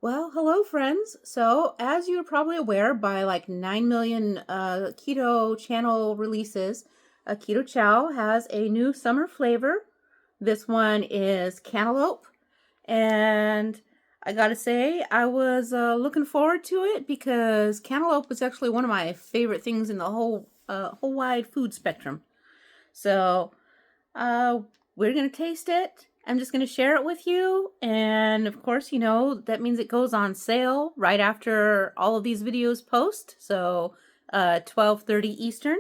Well, hello, friends. So, as you're probably aware, by like 9 million keto channel releases, Keto Chow has a new summer flavor. This one is cantaloupe. And I gotta say, I was looking forward to it because cantaloupe is actually one of my favorite things in the whole wide food spectrum. So, uh, we're going to taste it. I'm just going to share it with you. And of course, that means it goes on sale right after all of these videos post. So 12:30 Eastern.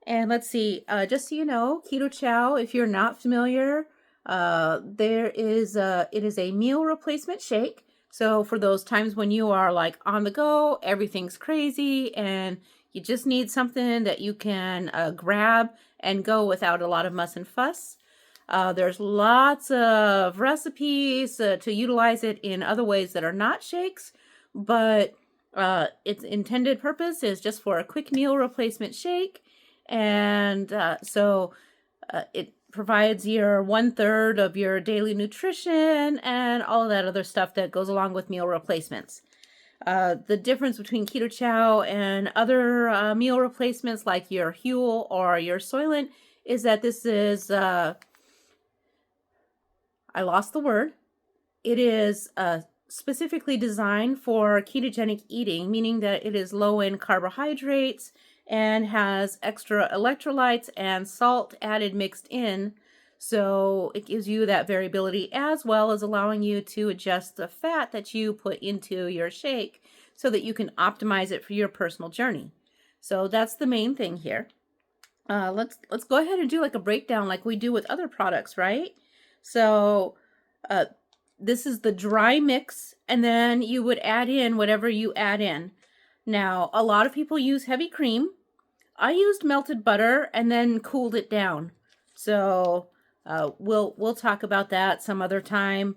And let's see, just so you know, Keto Chow, if you're not familiar, it is a meal replacement shake. So for those times when you are like on the go, everything's crazy, and you just need something that you can grab and go without a lot of muss and fuss. There's lots of recipes to utilize it in other ways that are not shakes, but its intended purpose is just for a quick meal replacement shake. And it provides your 1/3 of your daily nutrition and all of that other stuff that goes along with meal replacements. The difference between Keto Chow and other meal replacements like your Huel or your Soylent is that this is, I lost the word. It is specifically designed for ketogenic eating, meaning that it is low in carbohydrates and has extra electrolytes and salt added mixed in. So it gives you that variability as well as allowing you to adjust the fat that you put into your shake so that you can optimize it for your personal journey. So that's the main thing here. Let's go ahead and do like a breakdown like we do with other products, right? So this is the dry mix, and then you would add in whatever you add in. Now, a lot of people use heavy cream. I used melted butter and then cooled it down. So we'll talk about that some other time.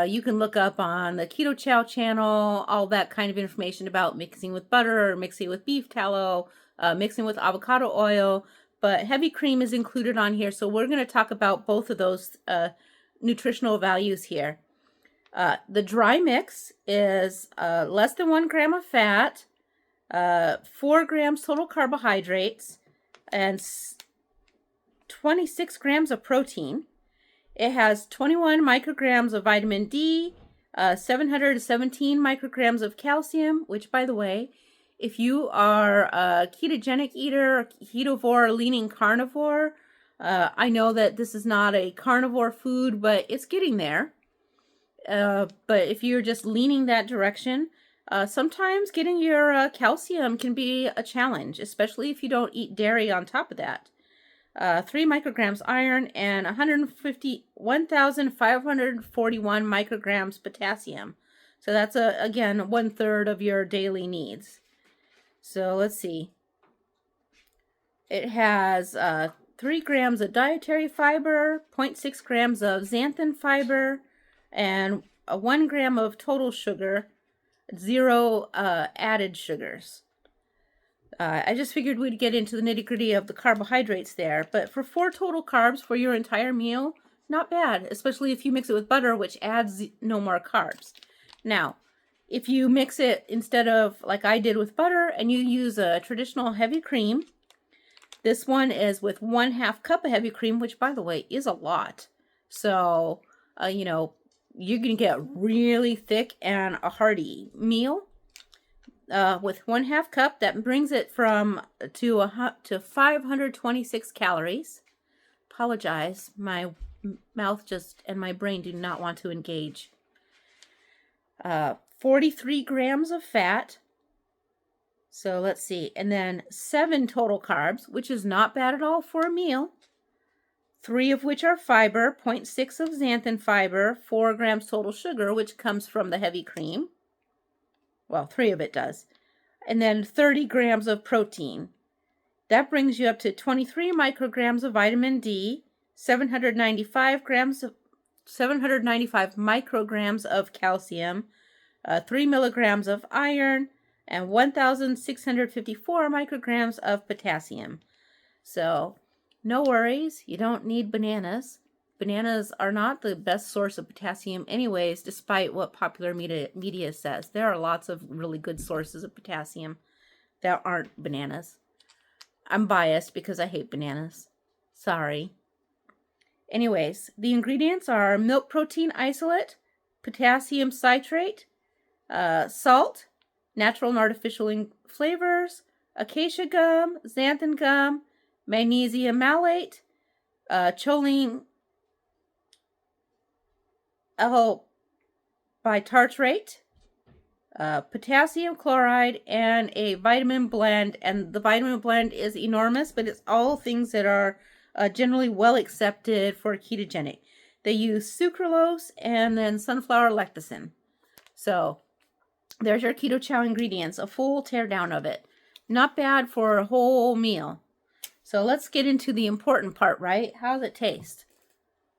You can look up on the Keto Chow channel all that kind of information about mixing with butter or mixing with beef tallow, mixing with avocado oil. But heavy cream is included on here, so we're going to talk about both of those nutritional values here. The dry mix is less than 1 gram of fat, 4 grams total carbohydrates, and 26 grams of protein. It has 21 micrograms of vitamin D, 717 micrograms of calcium, which, by the way, if you are a ketogenic eater, ketovore, leaning carnivore, I know that this is not a carnivore food, but it's getting there. But if you're just leaning that direction, sometimes getting your calcium can be a challenge, especially if you don't eat dairy on top of that. 3 micrograms iron and 1,541 micrograms potassium. So that's, again, 1/3 of your daily needs. So let's see. It has 3 grams of dietary fiber, 0.6 grams of xanthan fiber, and 1 gram of total sugar, 0 added sugars. I just figured we'd get into the nitty-gritty of the carbohydrates there, but for 4 total carbs for your entire meal, not bad, especially if you mix it with butter, which adds no more carbs. Now, if you mix it instead of like I did with butter and you use a traditional heavy cream, this one is with 1/2 cup of heavy cream, which, by the way, is a lot. So, you're going to get really thick and a hearty meal. With 1/2 cup, that brings it to 526 calories. Apologize, my mouth and my brain do not want to engage. 43 grams of fat. So let's see, and then 7 total carbs, which is not bad at all for a meal. 3 of which are fiber, 0.6 of xanthan fiber, 4 grams total sugar, which comes from the heavy cream. Well, 3 of it does. And then 30 grams of protein. That brings you up to 23 micrograms of vitamin D, 795 micrograms of calcium, 3 milligrams of iron, and 1,654 micrograms of potassium. So, no worries, you don't need bananas. bananas are not the best source of potassium anyways, despite what popular media says. There are lots of really good sources of potassium that aren't bananas. I'm biased because I hate bananas. Sorry. Anyways, the ingredients are milk protein isolate, potassium citrate, salt, natural and artificial flavors, acacia gum, xanthan gum, magnesium malate, choline L-bitartrate, potassium chloride, and a vitamin blend. And the vitamin blend is enormous, but it's all things that are generally well accepted for ketogenic. They use sucralose and then sunflower lecithin. So there's your Keto Chow ingredients, a full teardown of it. Not bad for a whole meal. So let's get into the important part, right? How does it taste?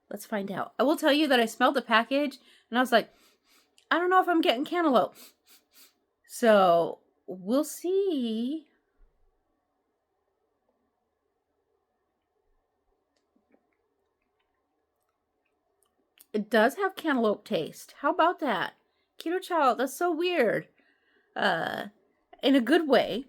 Let's find out. I will tell you that I smelled the package and I was like, I don't know if I'm getting cantaloupe. So we'll see. It does have cantaloupe taste. How about that? Keto Chow, that's so weird. In a good way.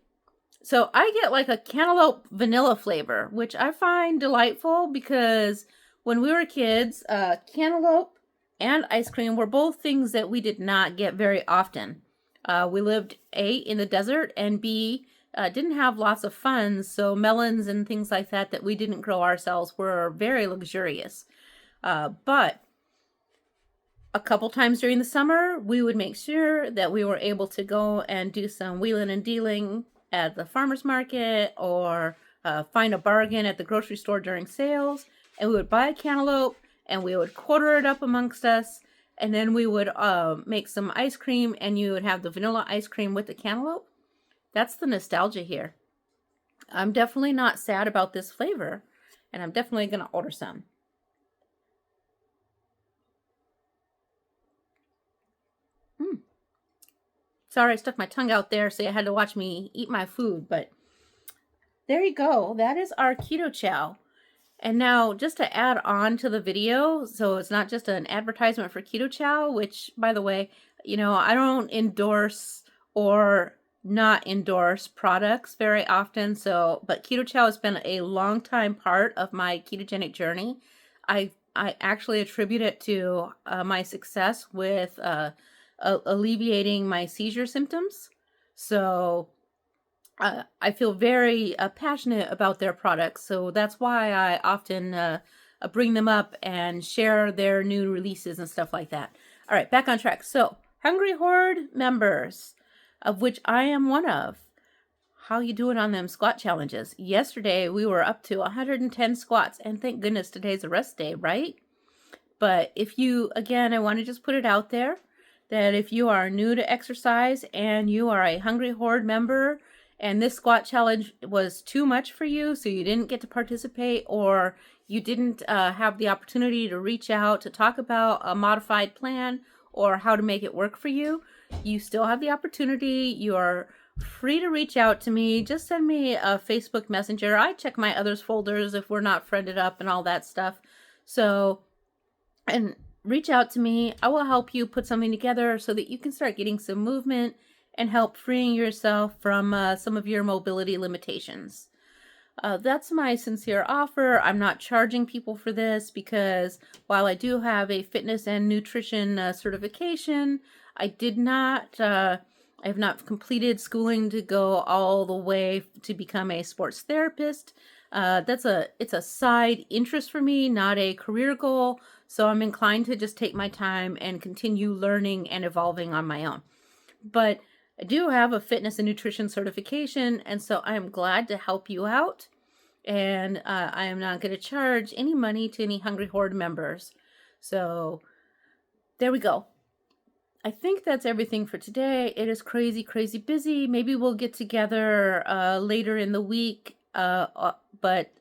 So I get like a cantaloupe vanilla flavor, which I find delightful because when we were kids, cantaloupe and ice cream were both things that we did not get very often. We lived A, in the desert, and B, didn't have lots of funds, so melons and things like that we didn't grow ourselves were very luxurious. But a couple times during the summer, we would make sure that we were able to go and do some wheeling and dealing at the farmer's market or find a bargain at the grocery store during sales, and we would buy a cantaloupe and we would quarter it up amongst us, and then we would make some ice cream, and you would have the vanilla ice cream with the cantaloupe. That's the nostalgia here. I'm definitely not sad about this flavor, and I'm definitely going to order some. Sorry, I stuck my tongue out there, so you had to watch me eat my food, but there you go. That is our Keto Chow. And now, just to add on to the video, so it's not just an advertisement for Keto Chow, which, by the way, you know, I don't endorse or not endorse products very often, but Keto Chow has been a long time part of my ketogenic journey. I actually attribute it to my success with alleviating my seizure symptoms. So I feel very passionate about their products. So that's why I often bring them up and share their new releases and stuff like that. All right, back on track. So Hungry Horde members, of which I am one of, how you doing on them squat challenges? Yesterday we were up to 110 squats, and thank goodness today's a rest day, right? But if you, again, I want to just put it out there that if you are new to exercise and you are a Hungry Horde member and this squat challenge was too much for you, so you didn't get to participate, or you didn't have the opportunity to reach out to talk about a modified plan or how to make it work for you, you still have the opportunity. You are free to reach out to me. Just send me a Facebook Messenger. I check my others folders if we're not friended up and all that stuff. So, and reach out to me. I will help you put something together so that you can start getting some movement and help freeing yourself from some of your mobility limitations. That's my sincere offer. I'm not charging people for this because while I do have a fitness and nutrition certification, I have not completed schooling to go all the way to become a sports therapist. It's a side interest for me, not a career goal. So I'm inclined to just take my time and continue learning and evolving on my own. But I do have a fitness and nutrition certification, and so I am glad to help you out. And I am not going to charge any money to any Hungry Horde members. So there we go. I think that's everything for today. It is crazy, crazy busy. Maybe we'll get together later in the week, but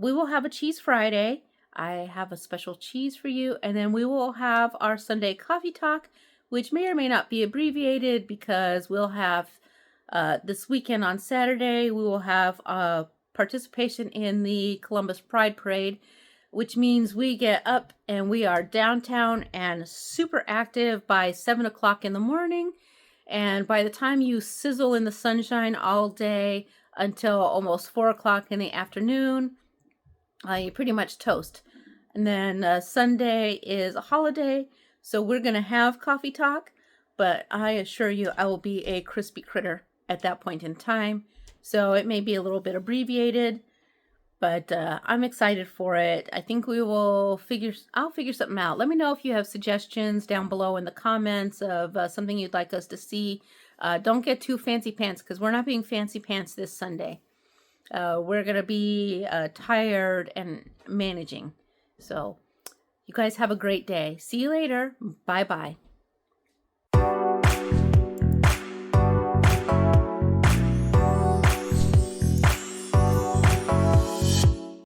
we will have a Cheese Friday. I have a special cheese for you, and then we will have our Sunday coffee talk, which may or may not be abbreviated because we'll have this weekend on Saturday, we will have participation in the Columbus Pride Parade, which means we get up and we are downtown and super active by 7 o'clock in the morning. And by the time you sizzle in the sunshine all day until almost 4 o'clock in the afternoon, you pretty much toast. And then Sunday is a holiday, so we're going to have coffee talk, but I assure you I will be a crispy critter at that point in time. So it may be a little bit abbreviated, but I'm excited for it. I think I'll figure something out. Let me know if you have suggestions down below in the comments of something you'd like us to see. Don't get too fancy pants, because we're not being fancy pants this Sunday. We're going to be tired and managing. So you guys have a great day. See you later. Bye-bye.